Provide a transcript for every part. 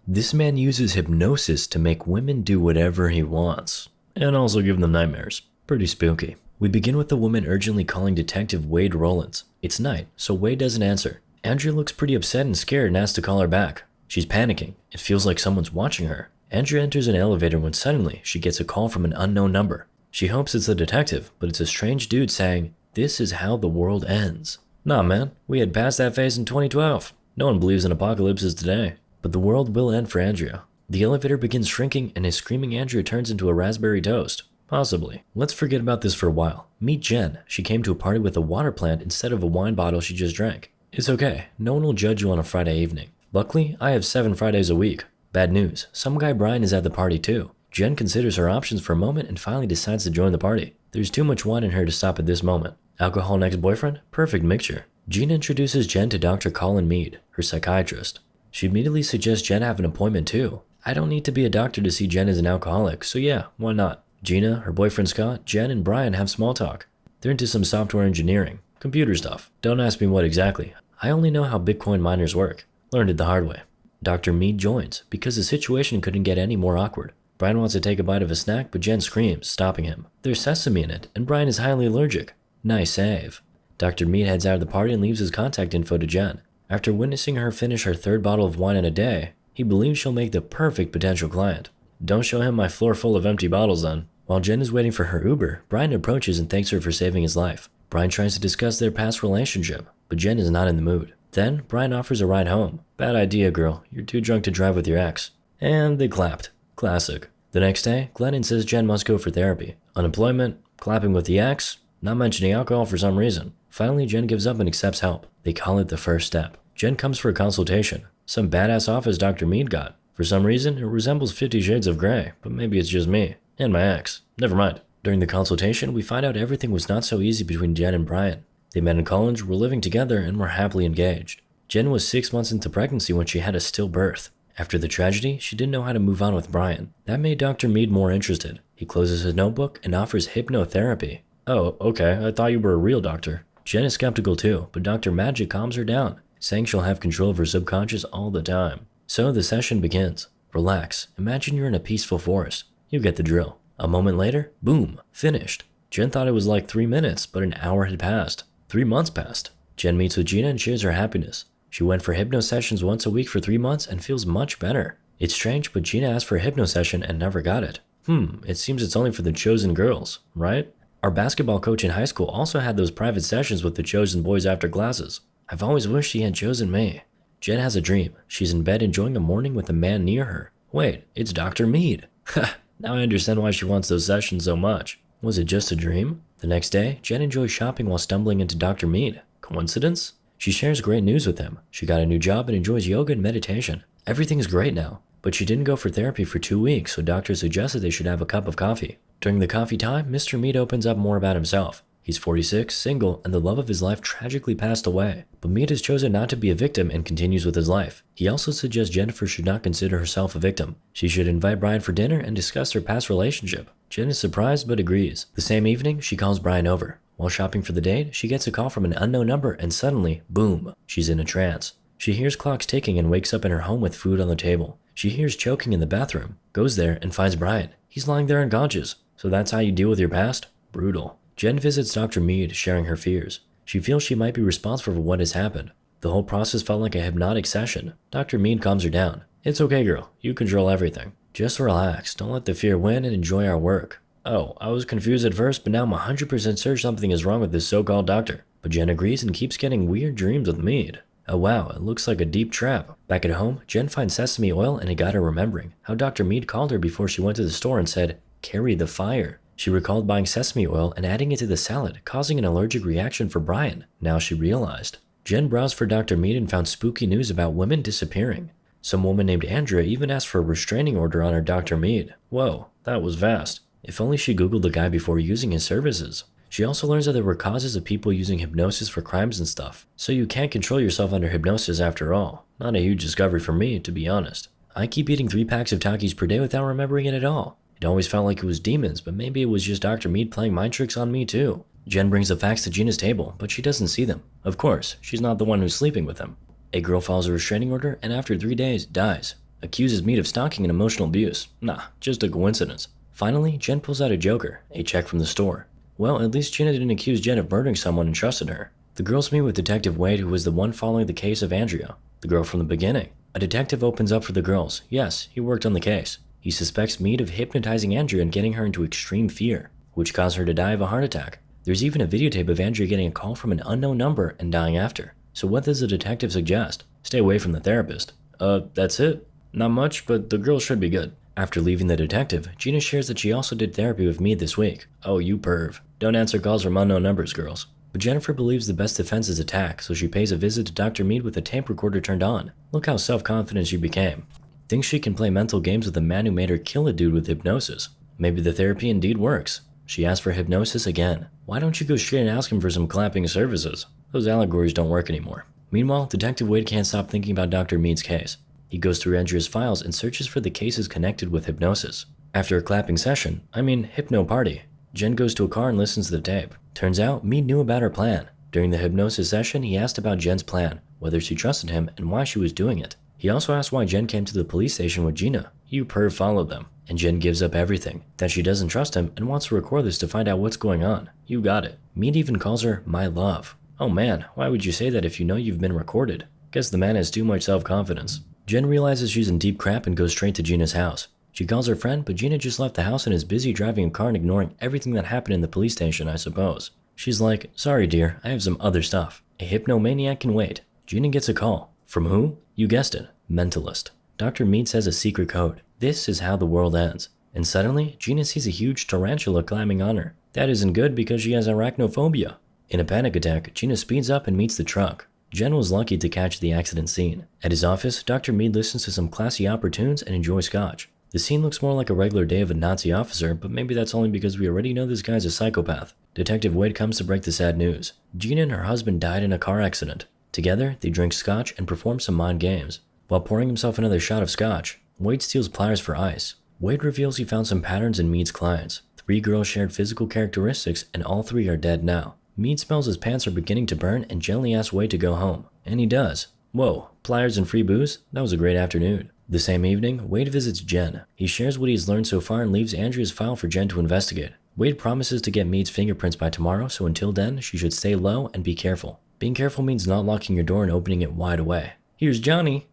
This man uses hypnosis to make women do whatever he wants, and also give them nightmares. Pretty spooky. We begin with the woman urgently calling Detective Wade Rollins. It's night, so Wade doesn't answer. Andrea looks pretty upset and scared and asks to call her back. She's panicking. It feels like someone's watching her. Andrea enters an elevator when suddenly she gets a call from an unknown number. She hopes it's a detective, but it's a strange dude saying, "This is how the world ends." Nah man, we had passed that phase in 2012. No one believes in apocalypses today. But the world will end for Andrea. The elevator begins shrinking and a screaming Andrea turns into a raspberry toast. Possibly. Let's forget about this for a while. Meet Jen. She came to a party with a water plant instead of a wine bottle she just drank. It's okay. No one will judge you on a Friday evening. Luckily, I have 7 Fridays a week. Bad news. Some guy Brian is at the party too. Jen considers her options for a moment and finally decides to join the party. There's too much wine in her to stop at this moment. Alcohol next boyfriend? Perfect mixture. Gina introduces Jen to Dr. Colin Mead, her psychiatrist. She immediately suggests Jen have an appointment too. I don't need to be a doctor to see Jen as an alcoholic, so yeah, why not? Gina, her boyfriend Scott, Jen, and Brian have small talk. They're into some software engineering, computer stuff. Don't ask me what exactly. I only know how Bitcoin miners work. Learned it the hard way. Dr. Mead joins, because the situation couldn't get any more awkward. Brian wants to take a bite of a snack, but Jen screams, stopping him. There's sesame in it, and Brian is highly allergic. Nice save. Dr. Mead heads out of the party and leaves his contact info to Jen. After witnessing her finish her 3rd bottle of wine in a day, he believes she'll make the perfect potential client. Don't show him my floor full of empty bottles then. While Jen is waiting for her Uber, Brian approaches and thanks her for saving his life. Brian tries to discuss their past relationship, but Jen is not in the mood. Then, Brian offers a ride home. Bad idea, girl. You're too drunk to drive with your ex. And they clapped. Classic. The next day, Glennon says Jen must go for therapy. Unemployment, clapping with the ex, not mentioning alcohol for some reason. Finally, Jen gives up and accepts help. They call it the first step. Jen comes for a consultation. Some badass office Dr. Mead got. For some reason, it resembles 50 Shades of Grey, but maybe it's just me. And my ex. Never mind. During the consultation, we find out everything was not so easy between Jen and Brian. They met in college, were living together, and were happily engaged. Jen was 6 months into pregnancy when she had a stillbirth. After the tragedy, she didn't know how to move on with Brian. That made Dr. Mead more interested. He closes his notebook and offers hypnotherapy. Oh, okay, I thought you were a real doctor. Jen is skeptical too, but Dr. Magic calms her down, saying she'll have control of her subconscious all the time. So the session begins. Relax. Imagine you're in a peaceful forest. You get the drill. A moment later, boom, finished. Jen thought it was like 3 minutes, but an hour had passed. 3 months passed. Jen meets with Gina and shares her happiness. She went for hypno sessions once a week for 3 months and feels much better. It's strange, but Gina asked for a hypno session and never got it. It seems it's only for the chosen girls, right? Our basketball coach in high school also had those private sessions with the chosen boys after classes. I've always wished he had chosen me. Jen has a dream. She's in bed enjoying a morning with a man near her. Wait, it's Dr. Mead. Ha, now I understand why she wants those sessions so much. Was it just a dream? The next day, Jen enjoys shopping while stumbling into Dr. Mead. Coincidence? She shares great news with him. She got a new job and enjoys yoga and meditation. Everything's great now. But she didn't go for therapy for 2 weeks, so doctors suggested they should have a cup of coffee. During the coffee time, Mr. Mead opens up more about himself. He's 46, single, and the love of his life tragically passed away. But Mead has chosen not to be a victim and continues with his life. He also suggests Jennifer should not consider herself a victim. She should invite Brian for dinner and discuss their past relationship. Jen is surprised but agrees. The same evening, she calls Brian over. While shopping for the date, she gets a call from an unknown number and suddenly, boom, she's in a trance. She hears clocks ticking and wakes up in her home with food on the table. She hears choking in the bathroom, goes there and finds Brian. He's lying there unconscious. So that's how you deal with your past? Brutal. Jen visits Dr. Mead, sharing her fears. She feels she might be responsible for what has happened. The whole process felt like a hypnotic session. Dr. Mead calms her down. It's okay, girl. You control everything. Just relax. Don't let the fear win and enjoy our work. Oh, I was confused at first, but now I'm 100% sure something is wrong with this so-called doctor. But Jen agrees and keeps getting weird dreams with Mead. Oh wow, it looks like a deep trap. Back at home, Jen finds sesame oil and it got her remembering how Dr. Mead called her before she went to the store and said, "Carry the fire." She recalled buying sesame oil and adding it to the salad, causing an allergic reaction for Brian. Now she realized. Jen browsed for Dr. Mead and found spooky news about women disappearing. Some woman named Andrea even asked for a restraining order on her Dr. Mead. Whoa, that was vast. If only she googled the guy before using his services. She also learns that there were causes of people using hypnosis for crimes and stuff. So you can't control yourself under hypnosis after all. Not a huge discovery for me, to be honest. I keep eating 3 packs of Takis per day without remembering it at all. It always felt like it was demons, but maybe it was just Dr. Mead playing mind tricks on me too. Jen brings the facts to Gina's table, but she doesn't see them. Of course, she's not the one who's sleeping with them. A girl files a restraining order and after 3 days, dies. accuses Mead of stalking and emotional abuse. Nah, just a coincidence. Finally, Jen pulls out a joker, a check from the store. Well, at least Gina didn't accuse Jen of murdering someone and trusted her. The girls meet with Detective Wade, who was the one following the case of Andrea, the girl from the beginning. A detective opens up for the girls. Yes, he worked on the case. He suspects Mead of hypnotizing Andrea and getting her into extreme fear, which caused her to die of a heart attack. There's even a videotape of Andrea getting a call from an unknown number and dying after. So what does the detective suggest? Stay away from the therapist. That's it? Not much, but the girl should be good. After leaving the detective, Gina shares that she also did therapy with Mead this week. Oh, you perv. Don't answer calls from unknown numbers, girls. But Jennifer believes the best defense is attack, so she pays a visit to Dr. Mead with a tape recorder turned on. Look how self-confident she became. Thinks she can play mental games with the man who made her kill a dude with hypnosis. Maybe the therapy indeed works. She asks for hypnosis again. Why don't you go straight and ask him for some clapping services? Those allegories don't work anymore. Meanwhile, Detective Wade can't stop thinking about Dr. Mead's case. He goes through Andrea's files and searches for the cases connected with hypnosis. After a clapping session, hypno party, Jen goes to a car and listens to the tape. Turns out, Mead knew about her plan. During the hypnosis session, he asked about Jen's plan, whether she trusted him, and why she was doing it. He also asked why Jen came to the police station with Gina. You perv followed them. And Jen gives up everything, that she doesn't trust him and wants to record this to find out what's going on. You got it. Mead even calls her my love. Oh man, why would you say that if you know you've been recorded? Guess the man has too much self-confidence. Jen realizes she's in deep crap and goes straight to Gina's house. She calls her friend, but Gina just left the house and is busy driving a car and ignoring everything that happened in the police station, I suppose. She's like, sorry dear, I have some other stuff. A hypnomaniac can wait. Gina gets a call. From who? You guessed it. Mentalist. Dr. Mead says a secret code. This is how the world ends. And suddenly, Gina sees a huge tarantula climbing on her. That isn't good because she has arachnophobia. In a panic attack, Gina speeds up and meets the truck. Jen was lucky to catch the accident scene. At his office, Dr. Mead listens to some classy opera tunes and enjoys scotch. The scene looks more like a regular day of a Nazi officer, but maybe that's only because we already know this guy's a psychopath. Detective Wade comes to break the sad news. Gina and her husband died in a car accident. Together, they drink scotch and perform some mind games. While pouring himself another shot of scotch, Wade steals pliers for ice. Wade reveals he found some patterns in Mead's clients. 3 girls shared physical characteristics, and all 3 are dead now. Mead smells his pants are beginning to burn and gently asks Wade to go home. And he does. Whoa, pliers and free booze? That was a great afternoon. The same evening, Wade visits Jen. He shares what he's learned so far and leaves Andrea's file for Jen to investigate. Wade promises to get Mead's fingerprints by tomorrow, so until then, she should stay low and be careful. Being careful means not locking your door and opening it wide away. Here's Johnny.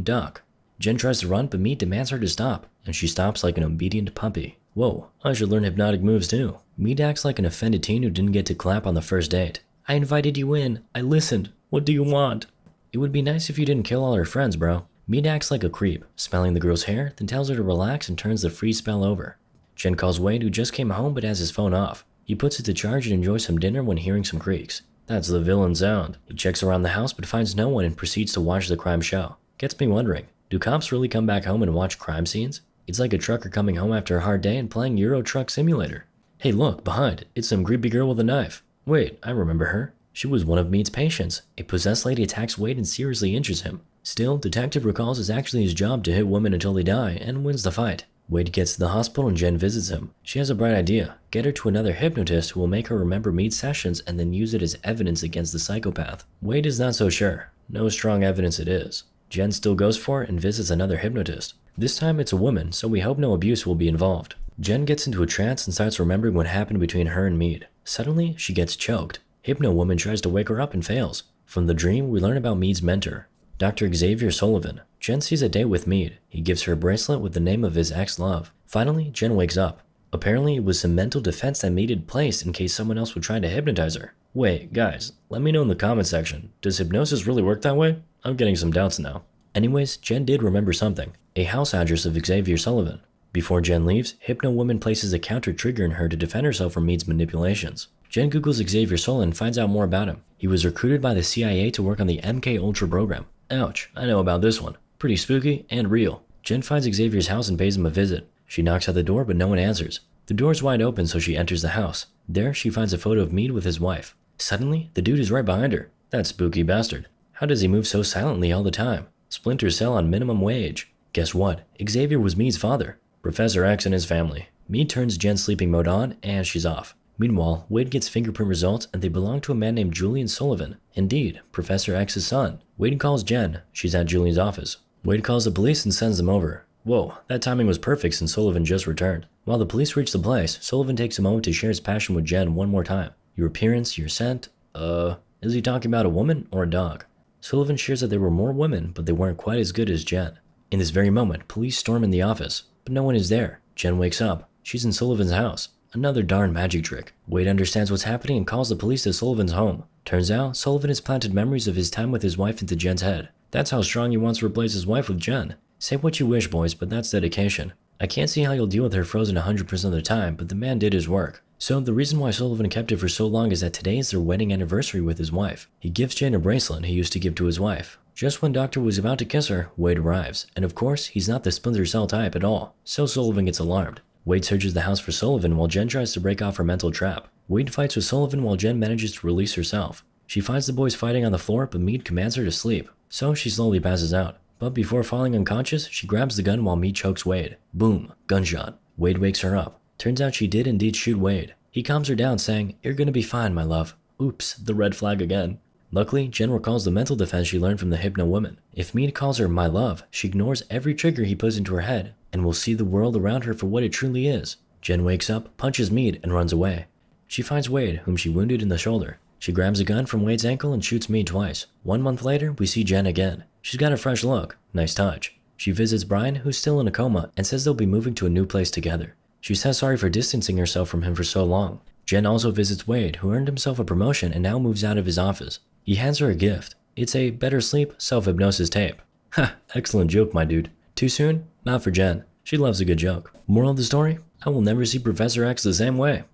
Duck. Jen tries to run, but Mead demands her to stop, and she stops like an obedient puppy. Whoa, I should learn hypnotic moves too. Mead acts like an offended teen who didn't get to clap on the first date. I invited you in. I listened. What do you want? It would be nice if you didn't kill all her friends, bro. Mead acts like a creep, smelling the girl's hair, then tells her to relax and turns the free spell over. Jen calls Wade, who just came home but has his phone off. He puts it to charge and enjoys some dinner when hearing some creaks. That's the villain sound. He checks around the house but finds no one and proceeds to watch the crime show. Gets me wondering, do cops really come back home and watch crime scenes? It's like a trucker coming home after a hard day and playing Euro Truck Simulator. Hey look, behind, it's some creepy girl with a knife. Wait, I remember her. She was one of Mead's patients. A possessed lady attacks Wade and seriously injures him. Still, Detective recalls it's actually his job to hit women until they die and wins the fight. Wade gets to the hospital and Jen visits him. She has a bright idea. Get her to another hypnotist who will make her remember Mead's sessions and then use it as evidence against the psychopath. Wade is not so sure. No strong evidence it is. Jen still goes for it and visits another hypnotist. This time it's a woman, so we hope no abuse will be involved. Jen gets into a trance and starts remembering what happened between her and Mead. Suddenly, she gets choked. Hypno Woman tries to wake her up and fails. From the dream, we learn about Mead's mentor, Dr. Xavier Sullivan. Jen sees a date with Mead. He gives her a bracelet with the name of his ex-love. Finally, Jen wakes up. Apparently, it was some mental defense that Mead had placed in case someone else would try to hypnotize her. Wait, guys, let me know in the comment section. Does hypnosis really work that way? I'm getting some doubts now. Anyways, Jen did remember something. A house address of Xavier Sullivan. Before Jen leaves, Hypno Woman places a counter trigger in her to defend herself from Mead's manipulations. Jen Googles Xavier Sullivan and finds out more about him. He was recruited by the CIA to work on the MK Ultra program. Ouch, I know about this one. Pretty spooky and real. Jen finds Xavier's house and pays him a visit. She knocks at the door but no one answers. The door's wide open so she enters the house. There she finds a photo of Mead with his wife. Suddenly, the dude is right behind her. That spooky bastard. How does he move so silently all the time? Splinter Cell on minimum wage. Guess what? Xavier was Mead's father. Professor X and his family. Mead turns Jen's sleeping mode on and she's off. Meanwhile, Wade gets fingerprint results and they belong to a man named Julian Sullivan. Indeed, Professor X's son. Wade calls Jen. She's at Julian's office. Wade calls the police and sends them over. Whoa, that timing was perfect since Sullivan just returned. While the police reach the place, Sullivan takes a moment to share his passion with Jen one more time. Your appearance, your scent, is he talking about a woman or a dog? Sullivan shares that there were more women, but they weren't quite as good as Jen. In this very moment, police storm in the office, but no one is there. Jen wakes up. She's in Sullivan's house. Another darn magic trick. Wade understands what's happening and calls the police to Sullivan's home. Turns out, Sullivan has planted memories of his time with his wife into Jen's head. That's how strong he wants to replace his wife with Jen. Say what you wish, boys, but that's dedication. I can't see how you'll deal with her frozen 100% of the time, but the man did his work. So the reason why Sullivan kept it for so long is that today is their wedding anniversary with his wife. He gives Jen a bracelet he used to give to his wife. Just when Doctor was about to kiss her, Wade arrives. And of course, he's not the Splinter Cell type at all. So Sullivan gets alarmed. Wade searches the house for Sullivan while Jen tries to break off her mental trap. Wade fights with Sullivan while Jen manages to release herself. She finds the boys fighting on the floor, but Mead commands her to sleep. So she slowly passes out. But before falling unconscious, she grabs the gun while Mead chokes Wade. Boom, gunshot. Wade wakes her up. Turns out she did indeed shoot Wade. He calms her down saying, "You're gonna be fine, my love." Oops, the red flag again. Luckily, Jen recalls the mental defense she learned from the Hypno woman. If Mead calls her my love, she ignores every trigger he puts into her head and will see the world around her for what it truly is. Jen wakes up, punches Mead, and runs away. She finds Wade, whom she wounded in the shoulder. She grabs a gun from Wade's ankle and shoots Mead twice. 1 month later, we see Jen again. She's got a fresh look. Nice touch. She visits Brian, who's still in a coma, and says they'll be moving to a new place together. She says sorry for distancing herself from him for so long. Jen also visits Wade, who earned himself a promotion and now moves out of his office. He hands her a gift. It's a better sleep, self-hypnosis tape. Ha, excellent joke, my dude. Too soon? Not for Jen. She loves a good joke. Moral of the story? I will never see Professor X the same way.